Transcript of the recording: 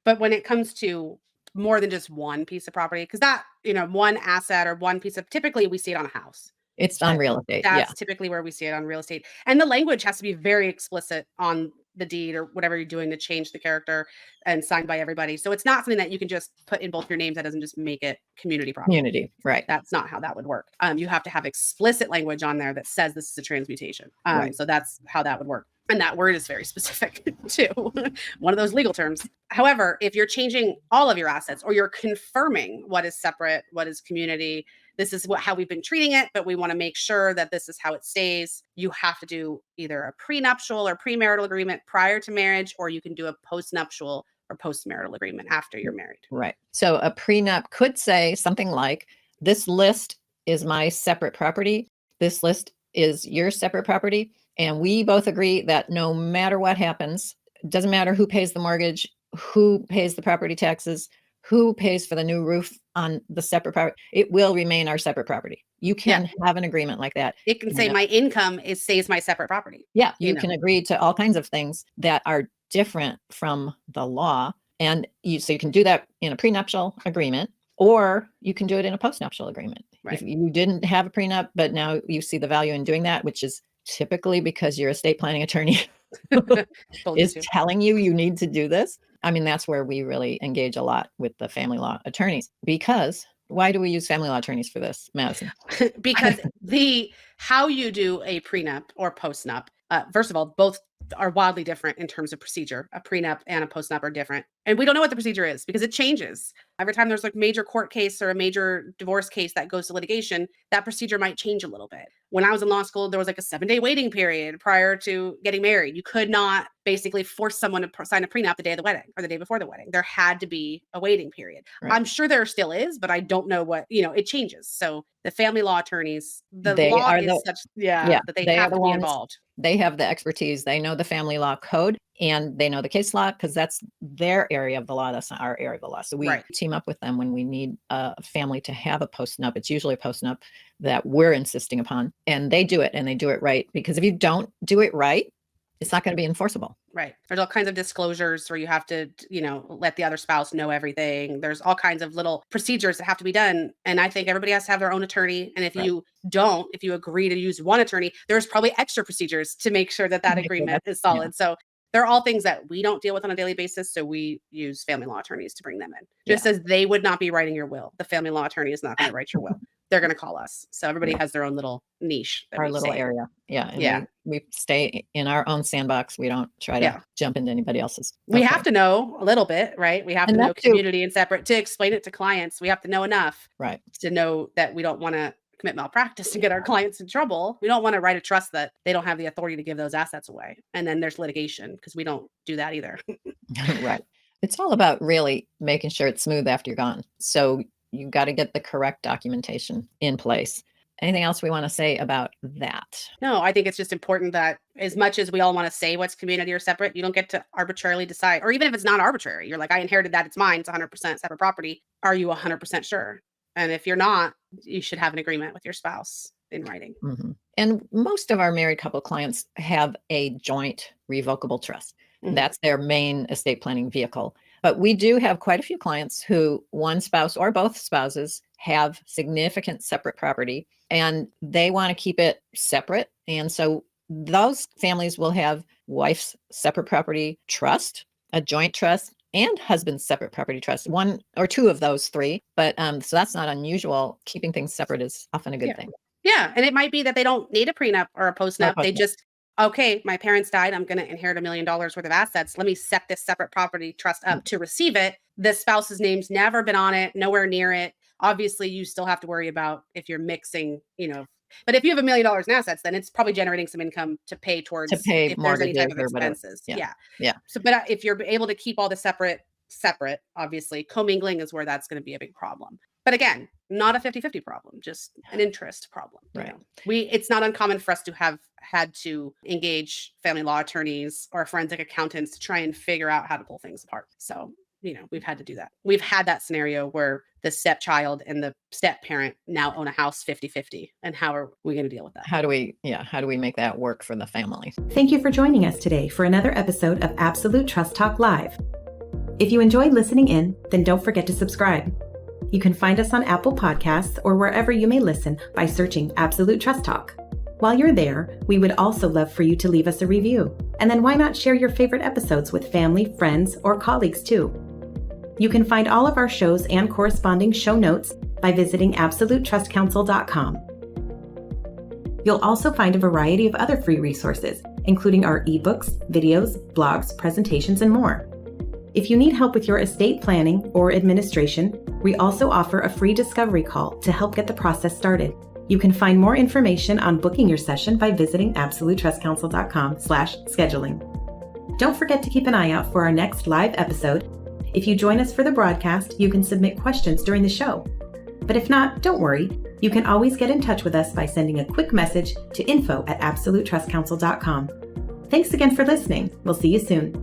But when it comes to more than just one piece of property, because that, one asset or one piece of, typically we see it on a house. It's on real estate. Yeah. That's typically where we see it on real estate. And the language has to be very explicit on the deed or whatever you're doing to change the character and signed by everybody. So it's not something that you can just put in both your names. That doesn't just make it community property. Community, right. That's not how that would work. You have to have explicit language on there that says this is a transmutation. Right. So that's how that would work. And that word is very specific too. One of those legal terms. However, if you're changing all of your assets or you're confirming what is separate, what is community, this is how we've been treating it, but we want to make sure that this is how it stays. You have to do either a prenuptial or premarital agreement prior to marriage, or you can do a postnuptial or postmarital agreement after you're married. Right. So a prenup could say something like, this list is my separate property. This list is your separate property. And we both agree that no matter what happens, it doesn't matter who pays the mortgage, who pays the property taxes, who pays for the new roof on the separate property, it will remain our separate property. You can have an agreement like that. It can say my income stays my separate property. Yeah, you can agree to all kinds of things that are different from the law. And so you can do that in a prenuptial agreement, or you can do it in a postnuptial agreement. Right. If you didn't have a prenup, but now you see the value in doing that, which is typically because your estate planning attorney is telling you need to do this. I mean, that's where we really engage a lot with the family law attorneys. Because why do we use family law attorneys for this, Madison? Because how you do a prenup or postnup, first of all, both are wildly different in terms of procedure. A prenup and a postnup are different. And we don't know what the procedure is because it changes. Every time there's like major court case or a major divorce case that goes to litigation, that procedure might change a little bit. When I was in law school, there was like a 7-day waiting period prior to getting married. You could not basically force someone to sign a prenup the day of the wedding or the day before the wedding. There had to be a waiting period. Right. I'm sure there still is, but I don't know what, it changes. So the family law attorneys, that they have to be involved. They have the expertise. They know the family law code and they know the case law because that's their area of the law. That's not our area of the law. So we team up with them when we need a family to have a postnup. It's usually a postnup that we're insisting upon, and they do it and they do it right. Because if you don't do it right, it's not going to be enforceable. Right. There's all kinds of disclosures where you have to, let the other spouse know everything. There's all kinds of little procedures that have to be done. And I think everybody has to have their own attorney. And if you agree to use one attorney, there's probably extra procedures to make sure that agreement is solid. Yeah. So they're all things that we don't deal with on a daily basis. So we use family law attorneys to bring them in. Just as they would not be writing your will. The family law attorney is not going to write your will. They're going to call us. So everybody has their own little niche. Our little area. Yeah. And we stay in our own sandbox. We don't try to jump into anybody else's. We have to know a little bit, right? We have to know community and separate to explain it to clients. We have to know enough to know that we don't want to commit malpractice to get our clients in trouble. We don't want to write a trust that they don't have the authority to give those assets away. And then there's litigation because we don't do that either. Right. It's all about really making sure it's smooth after you're gone. So you got to get the correct documentation in place. Anything else we want to say about that? No, I think it's just important that as much as we all want to say what's community or separate, you don't get to arbitrarily decide. Or even if it's not arbitrary, you're like, I inherited that, it's mine, it's 100% separate property. Are you 100% sure? And if you're not, you should have an agreement with your spouse in writing. Mm-hmm. And most of our married couple clients have a joint revocable trust. Mm-hmm. That's their main estate planning vehicle. But we do have quite a few clients who one spouse or both spouses have significant separate property and they want to keep it separate. And so those families will have wife's separate property trust, a joint trust, and husband's separate property trust, one or two of those three. But so that's not unusual. Keeping things separate is often a good thing. Yeah. And it might be that they don't need a prenup or a postnup. They just, okay, my parents died. I'm going to inherit $1 million worth of assets. Let me set this separate property trust up to receive it. The spouse's name's never been on it, nowhere near it. Obviously, you still have to worry about if you're mixing, but if you have $1 million in assets, then it's probably generating some income to pay towards if there's any type of expenses. Yeah. So, but if you're able to keep all the separate, obviously commingling is where that's going to be a big problem. But again, not a 50-50 problem, just an interest problem. Right. It's not uncommon for us to have had to engage family law attorneys or forensic accountants to try and figure out how to pull things apart. So, we've had to do that. We've had that scenario where the stepchild and the step parent now own a house 50-50. And how are we going to deal with that? How do we make that work for the family? Thank you for joining us today for another episode of Absolute Trust Talk Live. If you enjoyed listening in, then don't forget to subscribe. You can find us on Apple Podcasts or wherever you may listen by searching Absolute Trust Talk. While you're there, we would also love for you to leave us a review. And then why not share your favorite episodes with family, friends, or colleagues too? You can find all of our shows and corresponding show notes by visiting absolutetrustcounsel.com. You'll also find a variety of other free resources, including our ebooks, videos, blogs, presentations, and more. If you need help with your estate planning or administration, we also offer a free discovery call to help get the process started. You can find more information on booking your session by visiting absolutetrustcounsel.com/scheduling. Don't forget to keep an eye out for our next live episode. If you join us for the broadcast, you can submit questions during the show. But if not, don't worry. You can always get in touch with us by sending a quick message to info@absolutetrustcounsel.com. Thanks again for listening. We'll see you soon.